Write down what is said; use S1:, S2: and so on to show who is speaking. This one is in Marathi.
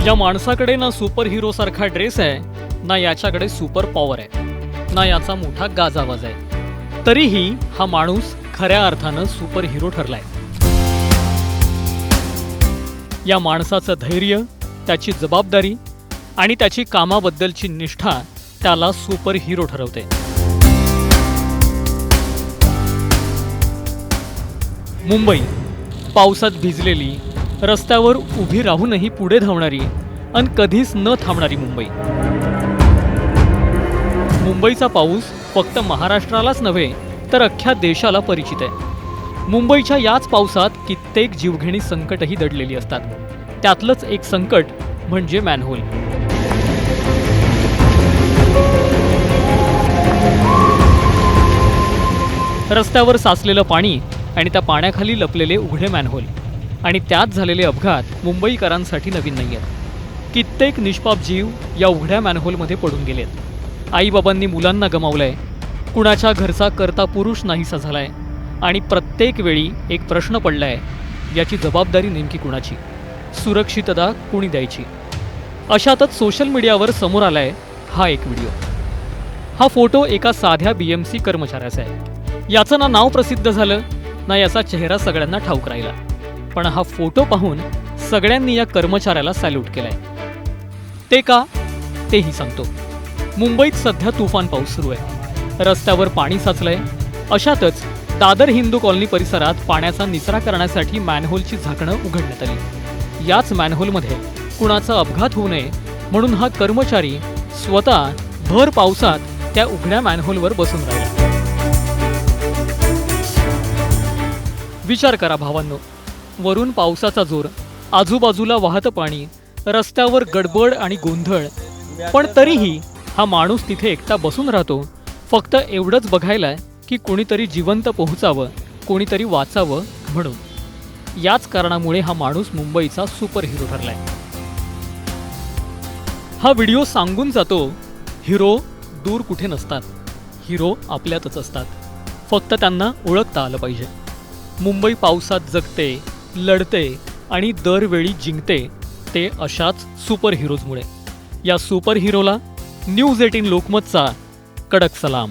S1: या माणसाकडे ना सुपर हिरो सारखा ड्रेस आहे, ना याच्याकडे सुपर पॉवर आहे, ना याचा मोठा गाजावाज आहे. तरीही हा माणूस खऱ्या अर्थानं सुपर हिरो ठरलाय. या माणसाचं धैर्य, त्याची जबाबदारी आणि त्याची कामाबद्दलची निष्ठा त्याला सुपर हिरो ठरवते. मुंबई पावसात भिजलेली, रस्त्यावर उभी राहूनही पुढे धावणारी आणि कधीच न थांबणारी मुंबई. मुंबईचा पाऊस फक्त महाराष्ट्रालाच नव्हे तर अख्ख्या देशाला परिचित आहे. मुंबईच्या याच पावसात कित्येक जीवघेणी संकटही दडलेली असतात. त्यातलंच एक संकट म्हणजे मॅनहोल. रस्त्यावर साचलेलं पाणी आणि त्या पाण्याखाली लपलेले उघडे मॅनहोल आणि त्यात झालेले अपघात मुंबईकरांसाठी नवीन नाही आहेत. कित्येक निष्पाप जीव या उघड्या मॅनहोलमध्ये पडून गेलेत. आईबाबांनी मुलांना गमावलंय, कुणाच्या घरचा कर्ता पुरुष नाहीसा झालाय आणि प्रत्येक वेळी एक प्रश्न पडलाय, याची जबाबदारी नेमकी कुणाची, सुरक्षितता कुणी द्यायची. अशातच सोशल मीडियावर समोर आलाय हा एक व्हिडिओ. हा फोटो एका साध्या BMC कर्मचाऱ्याचा आहे. याचं ना नाव प्रसिद्ध झालं ना याचा चेहरा सगळ्यांना ठाऊक राहिला, पण हा फोटो पाहून सगळ्यांनी या कर्मचाऱ्याला सॅल्यूट केलाय. ते का तेही सांगतो. मुंबईत सध्या तुफान पाऊस सुरू आहे. रस्त्यावर पाणी साचलंय. अशातच दादर हिंदू कॉलनी परिसरात पाण्याचा निचरा करण्यासाठी मॅनहोलची झाकणं उघडण्यात आली. याच मॅनहोलमध्ये कुणाचा अपघात होऊ नये म्हणून हा कर्मचारी स्वतः भर पावसात त्या उघड्या मॅनहोलवर बसून राहिला. विचार करा भावांनो, वरून पावसाचा जोर, आजूबाजूला वाहतं पाणी, रस्त्यावर गडबड आणि गोंधळ, पण तरीही हा माणूस तिथे एकटा बसून राहतो, फक्त एवढंच बघायला की कोणीतरी जिवंत पोहोचावं, कोणीतरी वाचावं म्हणून. याच कारणामुळे हा माणूस मुंबईचा सुपर हिरो ठरलाय. हा व्हिडिओ सांगून जातो, हिरो दूर कुठे नसतात, हिरो आपल्यातच असतात. फक्त त्यांना ओळखता आलं पाहिजे. मुंबई पावसात जगते, लढते आणि दरवेळी जिंकते ते अशाच सुपर हिरोजमुळे. या सुपर हिरोला न्यूज 18 लोकमतचा कडक सलाम.